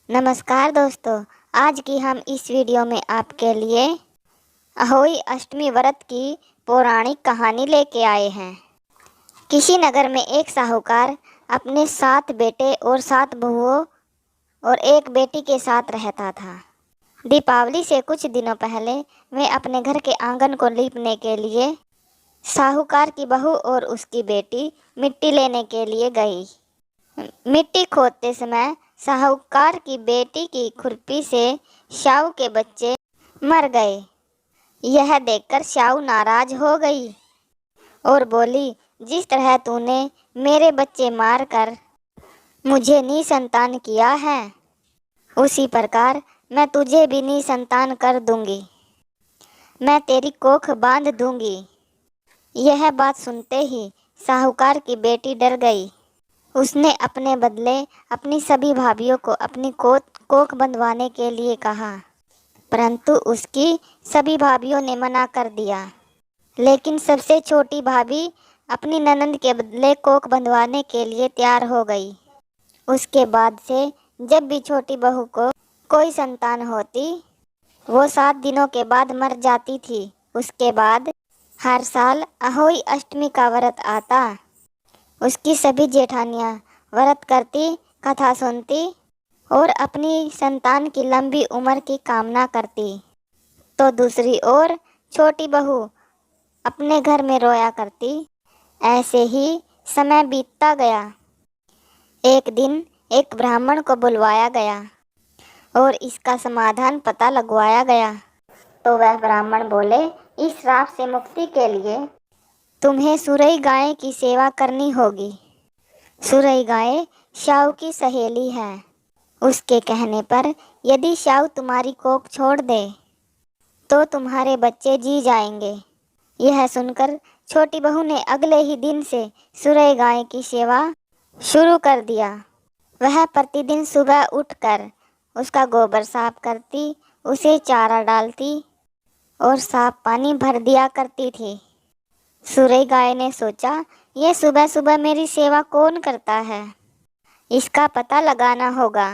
नमस्कार दोस्तों। आज की हम इस वीडियो में आपके लिए अहोई अष्टमी व्रत की पौराणिक कहानी लेके आए हैं। किसी नगर में एक साहूकार अपने 7 बेटे और 7 बहुओं और एक बेटी के साथ रहता था। दीपावली से कुछ दिनों पहले वे अपने घर के आंगन को लीपने के लिए साहूकार की बहू और उसकी बेटी मिट्टी लेने के लिए गई। मिट्टी खोदते समय साहूकार की बेटी की खुरपी से शाऊ के बच्चे मर गए। यह देखकर शाऊ नाराज हो गई और बोली, जिस तरह तूने मेरे बच्चे मारकर मुझे निसंतान किया है, उसी प्रकार मैं तुझे भी निसंतान कर दूंगी। मैं तेरी कोख बांध दूंगी। यह बात सुनते ही साहूकार की बेटी डर गई। उसने अपने बदले अपनी सभी भाभियों को अपनी कोख बंधवाने के लिए कहा, परंतु उसकी सभी भाभियों ने मना कर दिया। लेकिन सबसे छोटी भाभी अपनी ननंद के बदले कोख बंधवाने के लिए तैयार हो गई। उसके बाद से जब भी छोटी बहू को कोई संतान होती, वो 7 दिनों के बाद मर जाती थी। उसके बाद हर साल अहोई अष्टमी का व्रत आता। उसकी सभी जेठानियाँ व्रत करती, कथा सुनती और अपनी संतान की लंबी उम्र की कामना करती। तो दूसरी ओर छोटी बहू अपने घर में रोया करती। ऐसे ही समय बीतता गया। एक दिन एक ब्राह्मण को बुलवाया गया और इसका समाधान पता लगवाया गया। तो वह ब्राह्मण बोले, इस श्राप से मुक्ति के लिए तुम्हें सुरई गाय की सेवा करनी होगी। सुरई गाय शाऊ की सहेली है। उसके कहने पर यदि शाऊ तुम्हारी कोख छोड़ दे तो तुम्हारे बच्चे जी जाएंगे। यह सुनकर छोटी बहू ने अगले ही दिन से सुरई गाय की सेवा शुरू कर दिया। वह प्रतिदिन सुबह उठकर उसका गोबर साफ करती, उसे चारा डालती और साफ पानी भर दिया करती थी। सुरई गाय ने सोचा, ये सुबह सुबह मेरी सेवा कौन करता है, इसका पता लगाना होगा।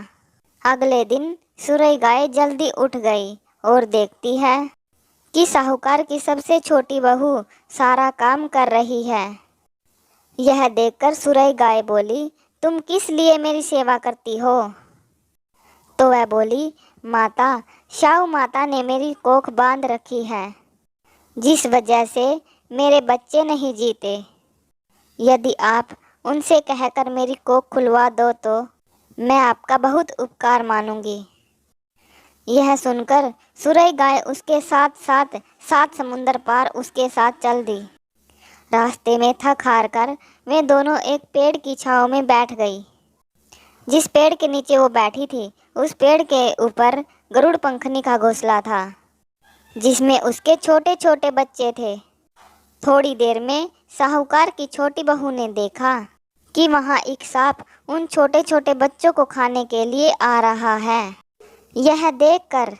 अगले दिन सुरई गाय जल्दी उठ गई और देखती है कि साहूकार की सबसे छोटी बहू सारा काम कर रही है। यह देखकर सुरई गाय बोली, तुम किस लिए मेरी सेवा करती हो? तो वह बोली, माता, शाऊ माता ने मेरी कोख बांध रखी है, जिस वजह से मेरे बच्चे नहीं जीते। यदि आप उनसे कहकर मेरी कोख खुलवा दो तो मैं आपका बहुत उपकार मानूंगी। यह सुनकर सुरई गाय उसके साथ साथ 7 समुंदर पार उसके साथ चल दी। रास्ते में थक हार कर वे दोनों एक पेड़ की छांव में बैठ गई। जिस पेड़ के नीचे वो बैठी थी, उस पेड़ के ऊपर गरुड़ पंखनी का घोंसला था, जिसमें उसके छोटे छोटे बच्चे थे। थोड़ी देर में साहूकार की छोटी बहू ने देखा कि वहाँ एक सांप उन छोटे छोटे बच्चों को खाने के लिए आ रहा है। यह देखकर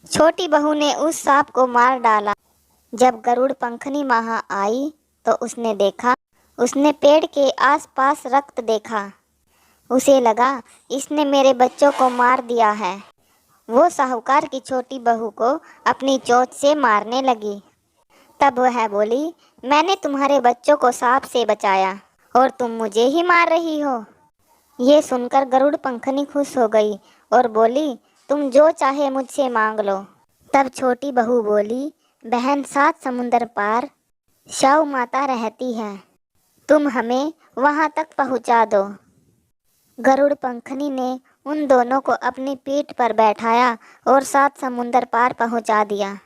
छोटी बहू ने उस सांप को मार डाला। जब गरुड़ पंखनी वहाँ आई तो उसने देखा, उसने पेड़ के आसपास रक्त देखा। उसे लगा, इसने मेरे बच्चों को मार दिया है। वो साहूकार की छोटी बहू को अपनी चोंच से मारने लगी। तब वह बोली, मैंने तुम्हारे बच्चों को सांप से बचाया और तुम मुझे ही मार रही हो। ये सुनकर गरुड़ पंखनी खुश हो गई और बोली, तुम जो चाहे मुझसे मांग लो। तब छोटी बहू बोली, बहन, 7 समुंदर पार शाऊ माता रहती है, तुम हमें वहाँ तक पहुँचा दो। गरुड़ पंखनी ने उन दोनों को अपनी पीठ पर बैठाया और 7 समुंदर पार पहुँचा दिया।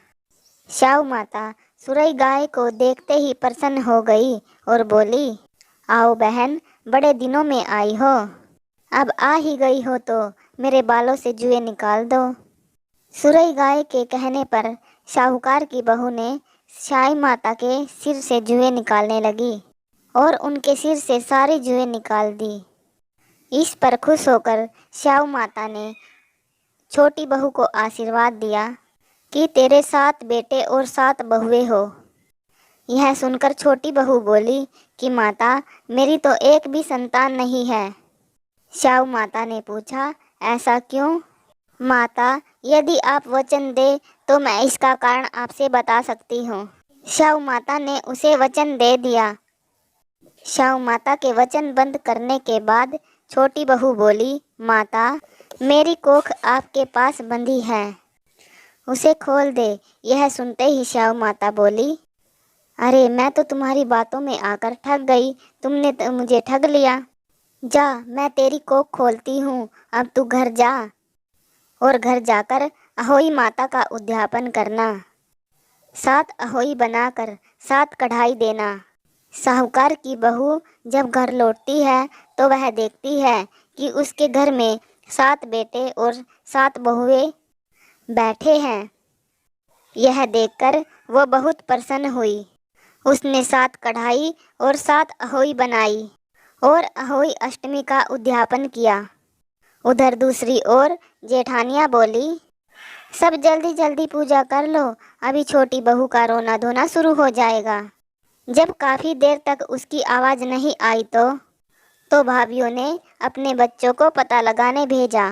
शाऊ माता सुरई गाय को देखते ही प्रसन्न हो गई और बोली, आओ बहन, बड़े दिनों में आई हो। अब आ ही गई हो तो मेरे बालों से जुएं निकाल दो। सुरई गाय के कहने पर साहूकार की बहू ने शाई माता के सिर से जुएं निकालने लगी और उनके सिर से सारी जुएं निकाल दी। इस पर खुश होकर शाऊ माता ने छोटी बहू को आशीर्वाद दिया कि तेरे 7 बेटे और 7 बहुएं हो। यह सुनकर छोटी बहू बोली कि माता, मेरी तो एक भी संतान नहीं है। शाऊ माता ने पूछा, ऐसा क्यों? माता, यदि आप वचन दे तो मैं इसका कारण आपसे बता सकती हूँ। शाहू माता ने उसे वचन दे दिया। शाहू माता के वचन बंद करने के बाद छोटी बहू बोली, माता, मेरी कोख आपके पास बंधी है, उसे खोल दे। यह सुनते ही शाहू माता बोली, अरे मैं तो तुम्हारी बातों में आकर ठग गई, तुमने तो मुझे ठग लिया। जा, मैं तेरी कोख खोलती हूँ, अब तू घर जा और घर जाकर अहोई माता का उद्यापन करना। 7 अहोई बनाकर 7 कढ़ाई देना। साहूकार की बहू जब घर लौटती है तो वह देखती है कि उसके घर में 7 बेटे और 7 बहुएं बैठे हैं। यह देखकर वो बहुत प्रसन्न हुई। उसने 7 कढ़ाई और 7 अहोई बनाई और अहोई अष्टमी का उद्यापन किया। उधर दूसरी ओर जेठानियाँ बोली, सब जल्दी जल्दी पूजा कर लो, अभी छोटी बहू का रोना धोना शुरू हो जाएगा। जब काफ़ी देर तक उसकी आवाज़ नहीं आई तो भाभियों ने अपने बच्चों को पता लगाने भेजा।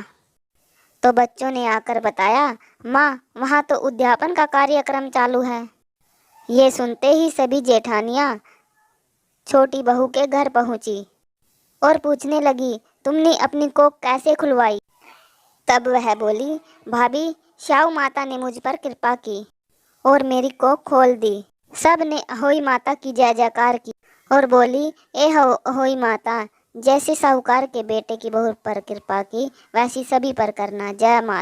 तो बच्चों ने आकर बताया, माँ, वहाँ तो उद्यापन का कार्यक्रम चालू है। ये सुनते ही सभी जेठानियाँ छोटी बहू के घर पहुँची और पूछने लगी, तुमने अपनी कोख कैसे खुलवाई? तब वह बोली, भाभी, शाहू माता ने मुझ पर कृपा की और मेरी कोख खोल दी। सब ने अहोई माता की जय जयकार की और बोली, ए हो अहोई माता, जैसे साहूकार के बेटे की बहू पर कृपा की वैसी सभी पर करना। जय माता।